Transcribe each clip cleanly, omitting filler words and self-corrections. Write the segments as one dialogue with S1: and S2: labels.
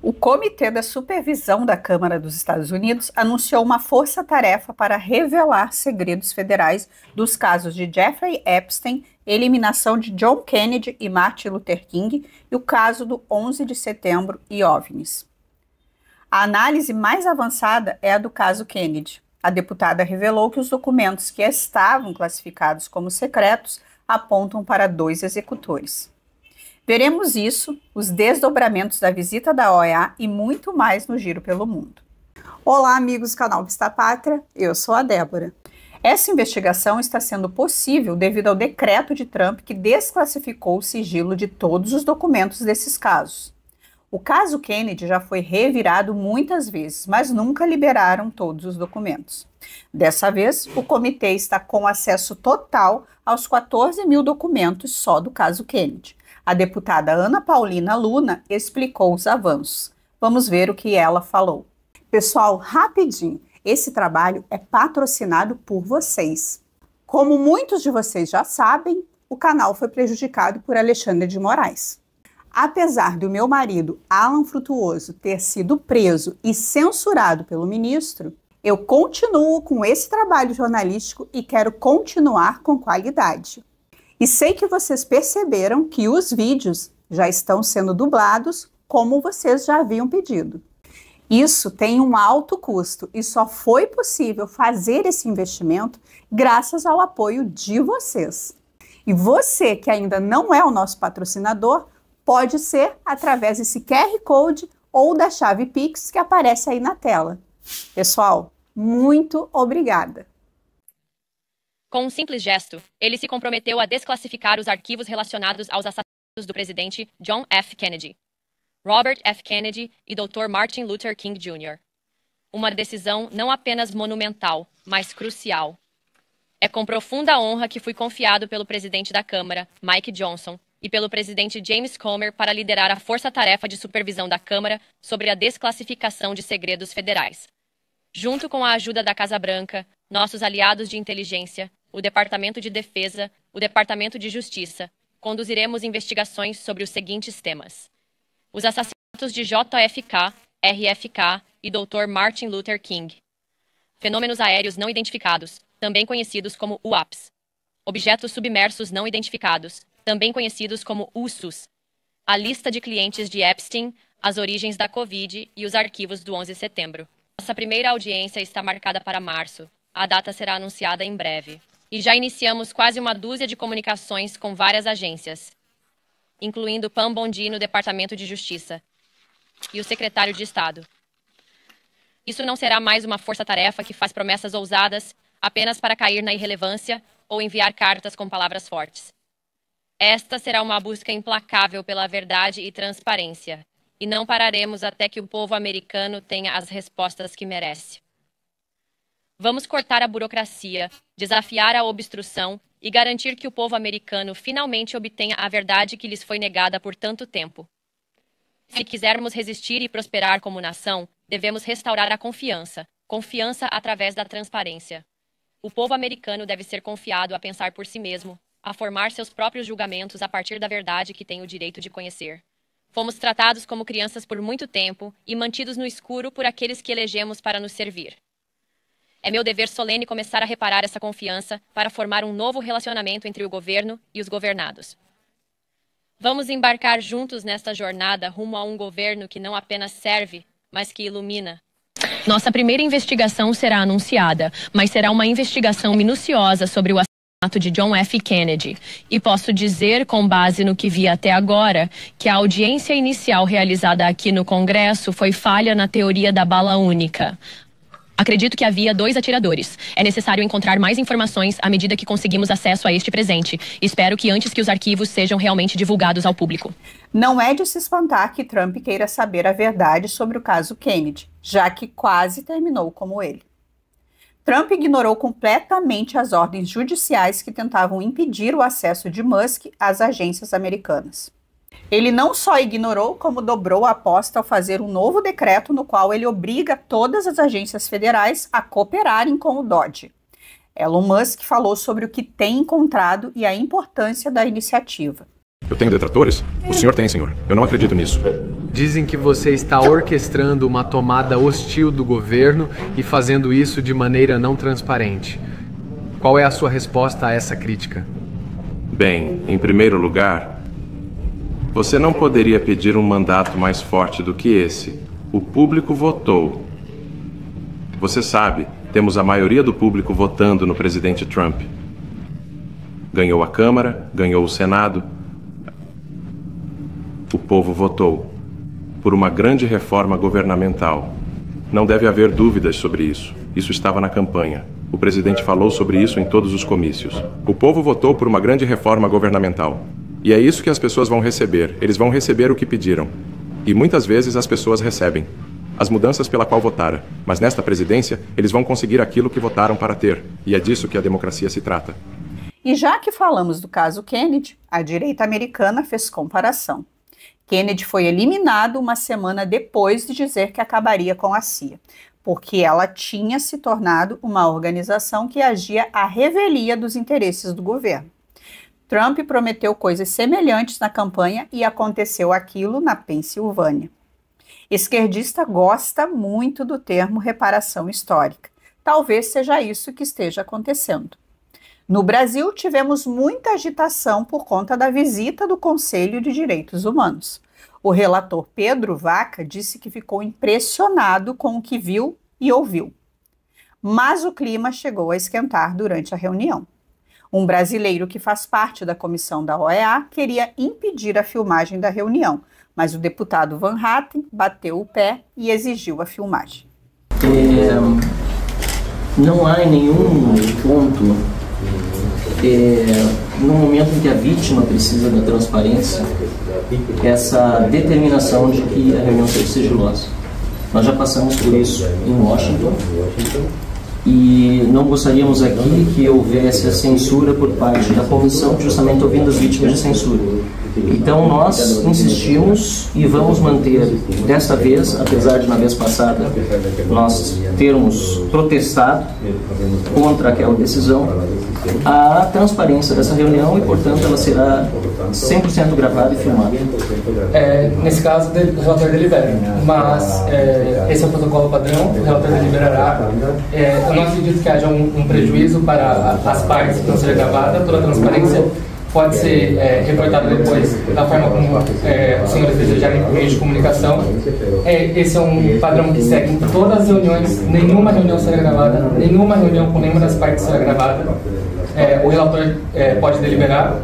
S1: O Comitê da Supervisão da Câmara dos Estados Unidos anunciou uma força-tarefa para revelar segredos federais dos casos de Jeffrey Epstein, eliminação de John Kennedy e Martin Luther King e o caso do 11 de setembro e OVNIs. A análise mais avançada é a do caso Kennedy. A deputada revelou que os documentos que estavam classificados como secretos apontam para 2 executores. Veremos isso, os desdobramentos da visita da OEA e muito mais no Giro pelo Mundo. Olá, amigos do canal Vista Pátria, eu sou a Débora. Essa investigação está sendo possível devido ao decreto de Trump que desclassificou o sigilo de todos os documentos desses casos. O caso Kennedy já foi revirado muitas vezes, mas nunca liberaram todos os documentos. Dessa vez, o comitê está com acesso total aos 14 mil documentos só do caso Kennedy. A deputada Ana Paulina Luna explicou os avanços. Vamos ver o que ela falou. Pessoal, rapidinho, esse trabalho é patrocinado por vocês. Como muitos de vocês já sabem, o canal foi prejudicado por Alexandre de Moraes. Apesar do meu marido, Alan Frutuoso, ter sido preso e censurado pelo ministro, eu continuo com esse trabalho jornalístico e quero continuar com qualidade. E sei que vocês perceberam que os vídeos já estão sendo dublados, como vocês já haviam pedido. Isso tem um alto custo e só foi possível fazer esse investimento graças ao apoio de vocês. E você que ainda não é o nosso patrocinador, pode ser através desse QR Code ou da chave Pix que aparece aí na tela. Pessoal, muito obrigada!
S2: Com um simples gesto, ele se comprometeu a desclassificar os arquivos relacionados aos assassinatos do presidente John F. Kennedy, Robert F. Kennedy e Dr. Martin Luther King Jr. Uma decisão não apenas monumental, mas crucial. É com profunda honra que fui confiado pelo presidente da Câmara, Mike Johnson, e pelo presidente James Comer para liderar a força-tarefa de supervisão da Câmara sobre a desclassificação de segredos federais. Junto com a ajuda da Casa Branca, nossos aliados de inteligência, o Departamento de Defesa, o Departamento de Justiça, conduziremos investigações sobre os seguintes temas: os assassinatos de JFK, RFK e Dr. Martin Luther King. Fenômenos aéreos não identificados, também conhecidos como UAPs. Objetos submersos não identificados, também conhecidos como USUs. A lista de clientes de Epstein, as origens da Covid e os arquivos do 11 de setembro. Nossa primeira audiência está marcada para março. A data será anunciada em breve. E já iniciamos quase uma dúzia de comunicações com várias agências, incluindo Pam Bondi no Departamento de Justiça e o secretário de Estado. Isso não será mais uma força-tarefa que faz promessas ousadas apenas para cair na irrelevância ou enviar cartas com palavras fortes. Esta será uma busca implacável pela verdade e transparência, e não pararemos até que o povo americano tenha as respostas que merece. Vamos cortar a burocracia, desafiar a obstrução e garantir que o povo americano finalmente obtenha a verdade que lhes foi negada por tanto tempo. Se quisermos resistir e prosperar como nação, devemos restaurar a confiança através da transparência. O povo americano deve ser confiado a pensar por si mesmo, a formar seus próprios julgamentos a partir da verdade que tem o direito de conhecer. Fomos tratados como crianças por muito tempo e mantidos no escuro por aqueles que elegemos para nos servir. É meu dever solene começar a reparar essa confiança para formar um novo relacionamento entre o governo e os governados. Vamos embarcar juntos nesta jornada rumo a um governo que não apenas serve, mas que ilumina. Nossa primeira investigação será anunciada, mas será uma investigação minuciosa sobre o assassinato de John F. Kennedy. E posso dizer, com base no que vi até agora, que a audiência inicial realizada aqui no Congresso foi falha na teoria da bala única. Acredito que havia 2 atiradores. É necessário encontrar mais informações à medida que conseguimos acesso a este presente. Espero que antes que os arquivos sejam realmente divulgados ao público.
S1: Não é de se espantar que Trump queira saber a verdade sobre o caso Kennedy, já que quase terminou como ele. Trump ignorou completamente as ordens judiciais que tentavam impedir o acesso de Musk às agências americanas. Ele não só ignorou, como dobrou a aposta ao fazer um novo decreto no qual ele obriga todas as agências federais a cooperarem com o DOJ. Elon Musk falou sobre o que tem encontrado e a importância da iniciativa.
S3: Eu tenho detratores? O senhor tem, senhor. Eu não acredito nisso.
S4: Dizem que você está orquestrando uma tomada hostil do governo e fazendo isso de maneira não transparente. Qual é a sua resposta a essa crítica?
S3: Bem, em primeiro lugar, você não poderia pedir um mandato mais forte do que esse. O público votou. Você sabe, temos a maioria do público votando no presidente Trump. Ganhou a Câmara, ganhou o Senado. O povo votou por uma grande reforma governamental. Não deve haver dúvidas sobre isso. Isso estava na campanha. O presidente falou sobre isso em todos os comícios. O povo votou por uma grande reforma governamental. E é isso que as pessoas vão receber. Eles vão receber o que pediram. E muitas vezes as pessoas recebem as mudanças pela qual votaram. Mas nesta presidência, eles vão conseguir aquilo que votaram para ter. E é disso que a democracia se trata.
S1: E já que falamos do caso Kennedy, a direita americana fez comparação. Kennedy foi eliminado uma semana depois de dizer que acabaria com a CIA, porque ela tinha se tornado uma organização que agia à revelia dos interesses do governo. Trump prometeu coisas semelhantes na campanha e aconteceu aquilo na Pensilvânia. Esquerdista gosta muito do termo reparação histórica. Talvez seja isso que esteja acontecendo. No Brasil, tivemos muita agitação por conta da visita do Conselho de Direitos Humanos. O relator Pedro Vaca disse que ficou impressionado com o que viu e ouviu. Mas o clima chegou a esquentar durante a reunião. Um brasileiro que faz parte da comissão da OEA queria impedir a filmagem da reunião, mas o deputado Van Hatten bateu o pé e exigiu a filmagem.
S5: Não há em nenhum ponto, no momento em que a vítima precisa da transparência, essa determinação de que a reunião seja sigilosa. Nós já passamos por isso em Washington e não gostaríamos aqui que houvesse a censura por parte da comissão, justamente ouvindo as vítimas de censura. Então nós insistimos e vamos manter, desta vez, apesar de na vez passada nós termos protestado contra aquela decisão, a transparência dessa reunião e, portanto, ela será 100% gravada e filmada.
S6: Nesse caso, o relator delibera, mas esse é o protocolo padrão, o relator deliberará. Eu não acredito que haja um prejuízo para as partes que não seja gravada, toda a transparência pode ser reportada depois da forma como os senhores desejarem por meio de comunicação. Esse é um padrão que segue em todas as reuniões, nenhuma reunião será gravada, nenhuma reunião com nenhuma das partes será gravada. O relator pode deliberar,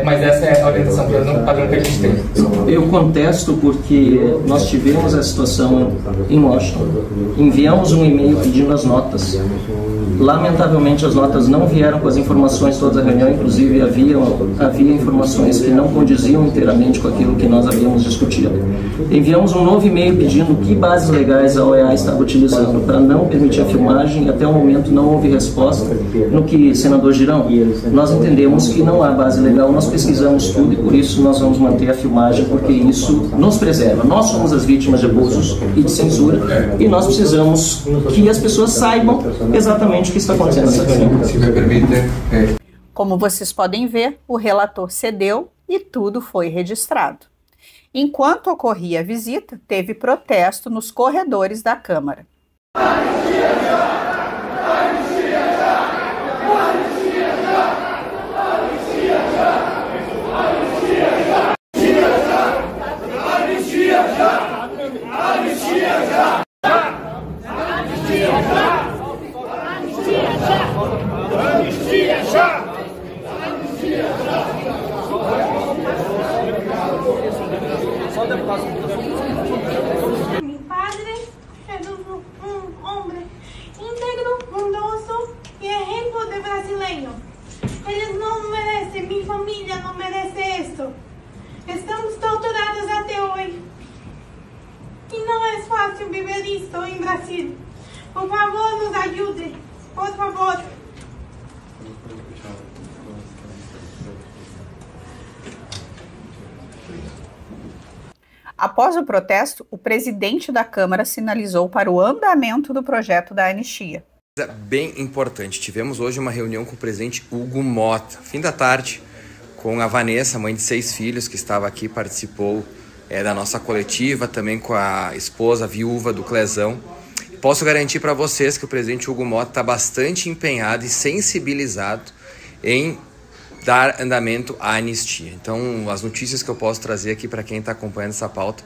S6: mas essa é a orientação padrão que a gente tem.
S5: Eu contesto porque nós tivemos a situação em Washington, enviamos um e-mail pedindo as notas. Lamentavelmente as notas não vieram com as informações todas da reunião, inclusive havia informações que não condiziam inteiramente com aquilo que nós havíamos discutido. Enviamos um novo e-mail pedindo que bases legais a OEA estava utilizando para não permitir a filmagem e até o momento não houve resposta. No que, senador Girão, nós entendemos que não há base legal, nós pesquisamos tudo e por isso nós vamos manter a filmagem, porque isso nos preserva. Nós somos as vítimas de abusos e de censura e nós precisamos que as pessoas saibam exatamente o que está acontecendo nessa reunião.
S4: Se me permite...
S1: Como vocês podem ver, o relator cedeu e tudo foi registrado. Enquanto ocorria a visita, teve protesto nos corredores da Câmara.
S7: Mi padre es un hombre íntegro, bondoso y ejemplo de brasileño. Ellos no merecen, mi familia no merece esto. Estamos torturados até hoy. Y no es fácil vivir esto en Brasil. Por favor, nos ayude. Por favor.
S1: Após o protesto, o presidente da Câmara sinalizou para o andamento do projeto da anistia.
S8: Bem importante, tivemos hoje uma reunião com o presidente Hugo Motta. Fim da tarde, com a Vanessa, mãe de 6 filhos, que estava aqui, participou da nossa coletiva, também com a esposa viúva do Clezão. Posso garantir para vocês que o presidente Hugo Motta está bastante empenhado e sensibilizado em dar andamento à anistia. Então, as notícias que eu posso trazer aqui para quem está acompanhando essa pauta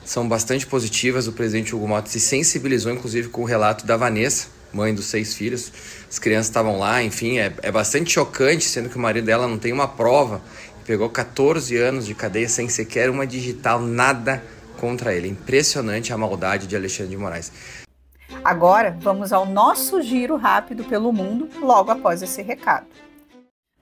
S8: são bastante positivas. O presidente Hugo Motta se sensibilizou, inclusive, com o relato da Vanessa, mãe dos 6 filhos. As crianças estavam lá, enfim, é bastante chocante, sendo que o marido dela não tem uma prova. Pegou 14 anos de cadeia sem sequer uma digital, nada contra ele. Impressionante a maldade de Alexandre de Moraes.
S1: Agora, vamos ao nosso giro rápido pelo mundo, logo após esse recado.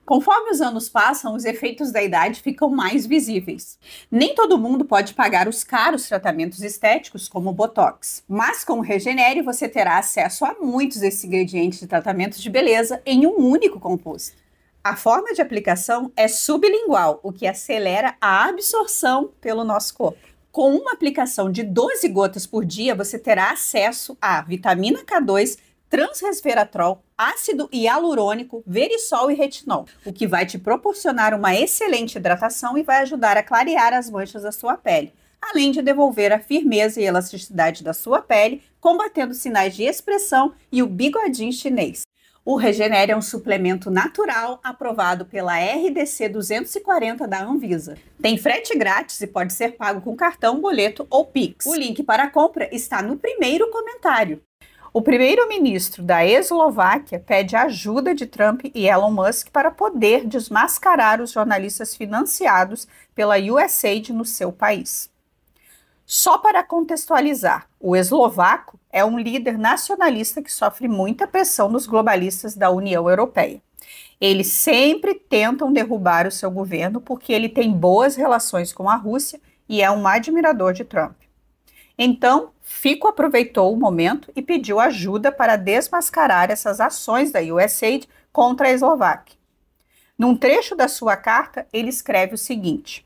S1: Conforme os anos passam, os efeitos da idade ficam mais visíveis. Nem todo mundo pode pagar os caros tratamentos estéticos, como o Botox. Mas com o Regenere, você terá acesso a muitos desses ingredientes de tratamentos de beleza em um único composto. A forma de aplicação é sublingual, o que acelera a absorção pelo nosso corpo. Com uma aplicação de 12 gotas por dia, você terá acesso a vitamina K2, transresveratrol, ácido hialurônico, verisol e retinol, o que vai te proporcionar uma excelente hidratação e vai ajudar a clarear as manchas da sua pele, além de devolver a firmeza e elasticidade da sua pele, combatendo sinais de expressão e o bigodinho chinês. O Regenere é um suplemento natural aprovado pela RDC 240 da Anvisa. Tem frete grátis e pode ser pago com cartão, boleto ou Pix. O link para a compra está no primeiro comentário. O primeiro-ministro da Eslováquia pede ajuda de Trump e Elon Musk para poder desmascarar os jornalistas financiados pela USAID no seu país. Só para contextualizar, o eslovaco é um líder nacionalista que sofre muita pressão dos globalistas da União Europeia. Eles sempre tentam derrubar o seu governo porque ele tem boas relações com a Rússia e é um admirador de Trump. Então, Fico aproveitou o momento e pediu ajuda para desmascarar essas ações da USAID contra a Eslováquia. Num trecho da sua carta, ele escreve o seguinte: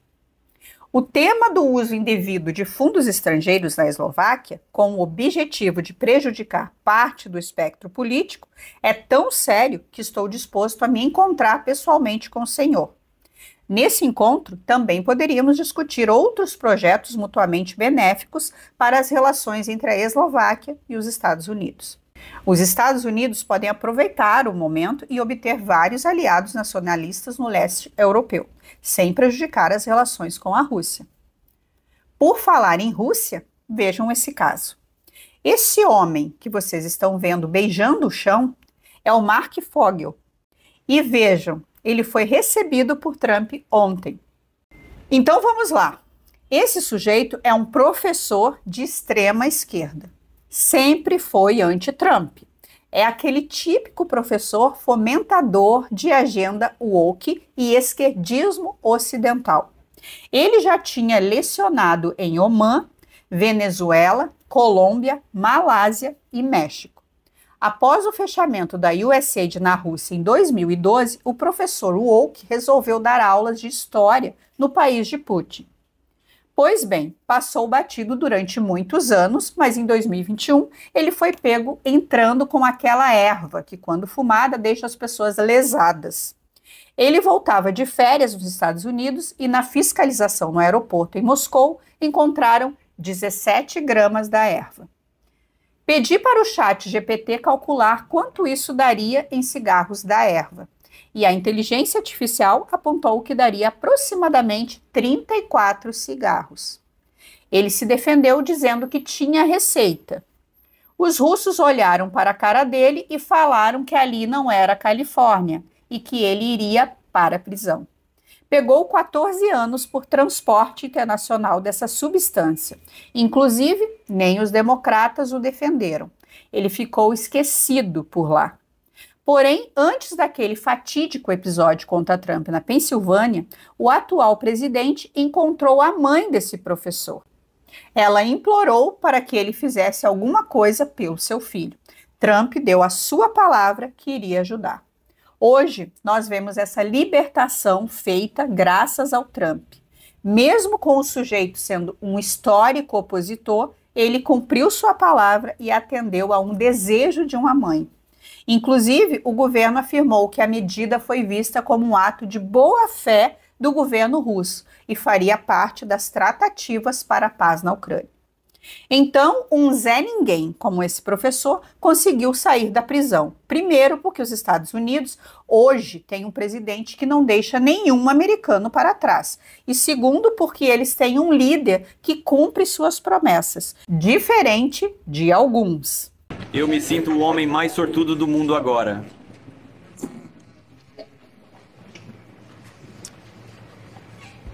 S1: o tema do uso indevido de fundos estrangeiros na Eslováquia, com o objetivo de prejudicar parte do espectro político, é tão sério que estou disposto a me encontrar pessoalmente com o senhor. Nesse encontro, também poderíamos discutir outros projetos mutuamente benéficos para as relações entre a Eslováquia e os Estados Unidos. Os Estados Unidos podem aproveitar o momento e obter vários aliados nacionalistas no leste europeu, sem prejudicar as relações com a Rússia. Por falar em Rússia, vejam esse caso. Esse homem que vocês estão vendo beijando o chão é o Mark Fogel. E vejam, ele foi recebido por Trump ontem. Então vamos lá. Esse sujeito é um professor de extrema esquerda. Sempre foi anti-Trump. É aquele típico professor fomentador de agenda woke e esquerdismo ocidental. Ele já tinha lecionado em Omã, Venezuela, Colômbia, Malásia e México. Após o fechamento da USAID na Rússia em 2012, o professor woke resolveu dar aulas de história no país de Putin. Pois bem, passou batido durante muitos anos, mas em 2021 ele foi pego entrando com aquela erva que, quando fumada, deixa as pessoas lesadas. Ele voltava de férias nos Estados Unidos e, na fiscalização no aeroporto em Moscou, encontraram 17 gramas da erva. Pedi para o chat GPT calcular quanto isso daria em cigarros da erva. E a inteligência artificial apontou que daria aproximadamente 34 cigarros. Ele se defendeu dizendo que tinha receita. Os russos olharam para a cara dele e falaram que ali não era Califórnia e que ele iria para a prisão. Pegou 14 anos por transporte internacional dessa substância. Inclusive, nem os democratas o defenderam. Ele ficou esquecido por lá. Porém, antes daquele fatídico episódio contra Trump na Pensilvânia, o atual presidente encontrou a mãe desse professor. Ela implorou para que ele fizesse alguma coisa pelo seu filho. Trump deu a sua palavra que iria ajudar. Hoje, nós vemos essa libertação feita graças ao Trump. Mesmo com o sujeito sendo um histórico opositor, ele cumpriu sua palavra e atendeu a um desejo de uma mãe. Inclusive, o governo afirmou que a medida foi vista como um ato de boa-fé do governo russo e faria parte das tratativas para a paz na Ucrânia. Então, um Zé Ninguém, como esse professor, conseguiu sair da prisão. Primeiro, porque os Estados Unidos hoje têm um presidente que não deixa nenhum americano para trás. E segundo, porque eles têm um líder que cumpre suas promessas, diferente de alguns.
S9: Eu me sinto o homem mais sortudo do mundo agora.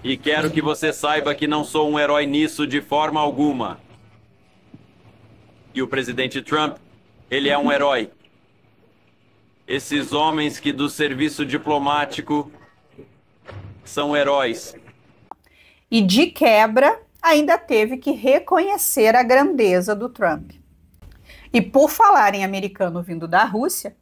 S9: E quero que você saiba que não sou um herói nisso de forma alguma. E o presidente Trump, ele é um herói. Esses homens que do serviço diplomático são heróis.
S1: E de quebra, ainda teve que reconhecer a grandeza do Trump. E por falar em americano vindo da Rússia,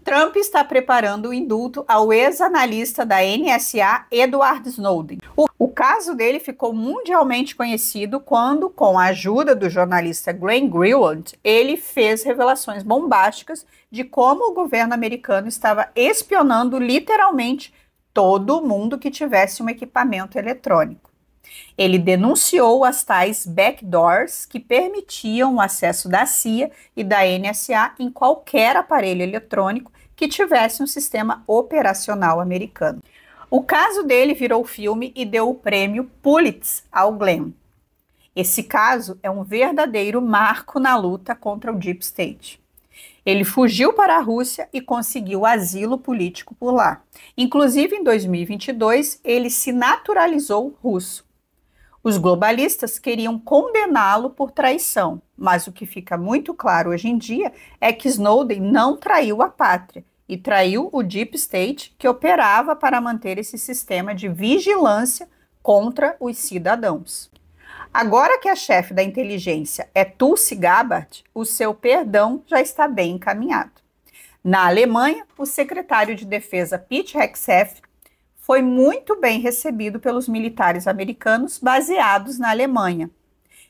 S1: Trump está preparando o indulto ao ex-analista da NSA, Edward Snowden. O caso dele ficou mundialmente conhecido quando, com a ajuda do jornalista Glenn Greenwald, ele fez revelações bombásticas de como o governo americano estava espionando literalmente todo mundo que tivesse um equipamento eletrônico. Ele denunciou as tais backdoors que permitiam o acesso da CIA e da NSA em qualquer aparelho eletrônico que tivesse um sistema operacional americano. O caso dele virou filme e deu o prêmio Pulitzer ao Glenn. Esse caso é um verdadeiro marco na luta contra o Deep State. Ele fugiu para a Rússia e conseguiu asilo político por lá. Inclusive, em 2022, ele se naturalizou russo. Os globalistas queriam condená-lo por traição, mas o que fica muito claro hoje em dia é que Snowden não traiu a pátria e traiu o Deep State, que operava para manter esse sistema de vigilância contra os cidadãos. Agora que a chefe da inteligência é Tulsi Gabbard, o seu perdão já está bem encaminhado. Na Alemanha, o secretário de Defesa Pete Hegseth foi muito bem recebido pelos militares americanos baseados na Alemanha.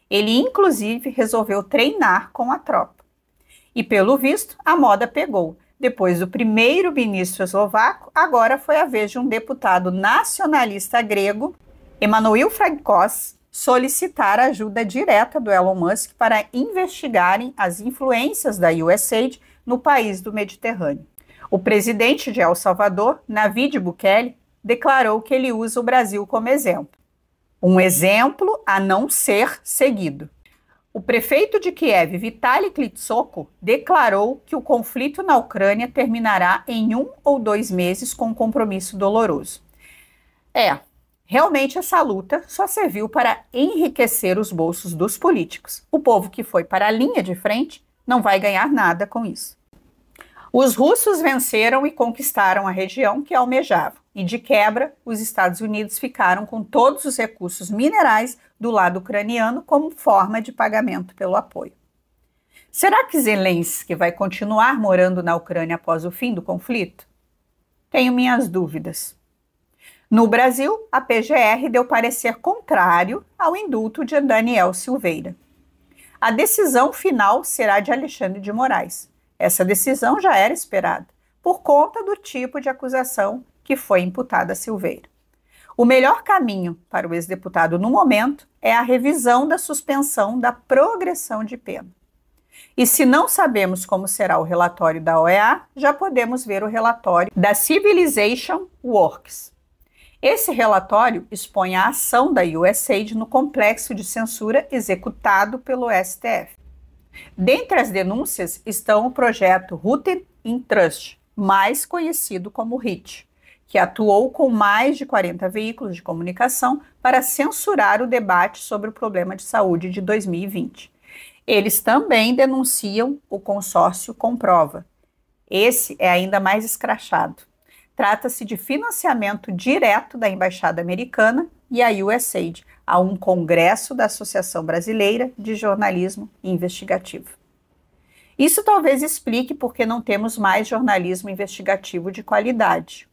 S1: Ele, inclusive, resolveu treinar com a tropa. E, pelo visto, a moda pegou. Depois do primeiro-ministro eslovaco, agora foi a vez de um deputado nacionalista grego, Emanuel Frankos, solicitar a ajuda direta do Elon Musk para investigarem as influências da USAID no país do Mediterrâneo. O presidente de El Salvador, Nayib Bukele, declarou que ele usa o Brasil como exemplo. Um exemplo a não ser seguido. O prefeito de Kiev, Vitaly Klitschko, declarou que o conflito na Ucrânia terminará em 1 ou 2 meses com um compromisso doloroso. Realmente essa luta só serviu para enriquecer os bolsos dos políticos. O povo que foi para a linha de frente não vai ganhar nada com isso. Os russos venceram e conquistaram a região que almejavam. E de quebra, os Estados Unidos ficaram com todos os recursos minerais do lado ucraniano como forma de pagamento pelo apoio. Será que Zelensky vai continuar morando na Ucrânia após o fim do conflito? Tenho minhas dúvidas. No Brasil, a PGR deu parecer contrário ao indulto de Daniel Silveira. A decisão final será de Alexandre de Moraes. Essa decisão já era esperada, por conta do tipo de acusação que foi imputada a Silveira. O melhor caminho para o ex-deputado no momento é a revisão da suspensão da progressão de pena. E se não sabemos como será o relatório da OEA, já podemos ver o relatório da Civilization Works. Esse relatório expõe a ação da USAID no complexo de censura executado pelo STF. Dentre as denúncias estão o projeto Root in Trust, mais conhecido como RIT, que atuou com mais de 40 veículos de comunicação para censurar o debate sobre o problema de saúde de 2020. Eles também denunciam o consórcio Comprova. Esse é ainda mais escrachado. Trata-se de financiamento direto da Embaixada Americana e a USAID a um congresso da Associação Brasileira de Jornalismo Investigativo. Isso talvez explique por que não temos mais jornalismo investigativo de qualidade.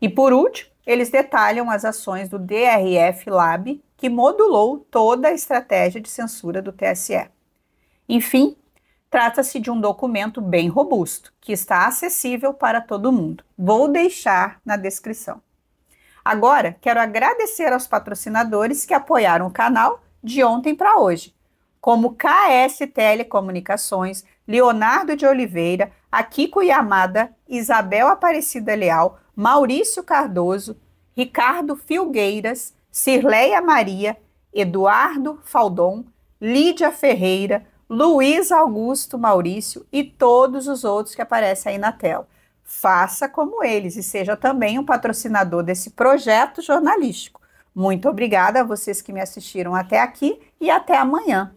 S1: E por último, eles detalham as ações do DRF Lab, que modulou toda a estratégia de censura do TSE. Enfim, Trata-se de um documento bem robusto, que está acessível para todo mundo. Vou deixar na descrição. Agora, quero agradecer aos patrocinadores que apoiaram o canal de ontem para hoje, como KS Telecomunicações, Leonardo de Oliveira, Akiko Yamada, Isabel Aparecida Leal, Maurício Cardoso, Ricardo Filgueiras, Cirleia Maria, Eduardo Faldon, Lídia Ferreira, Luiz Augusto Maurício e todos os outros que aparecem aí na tela. Faça como eles e seja também um patrocinador desse projeto jornalístico. Muito obrigada a vocês que me assistiram até aqui e até amanhã.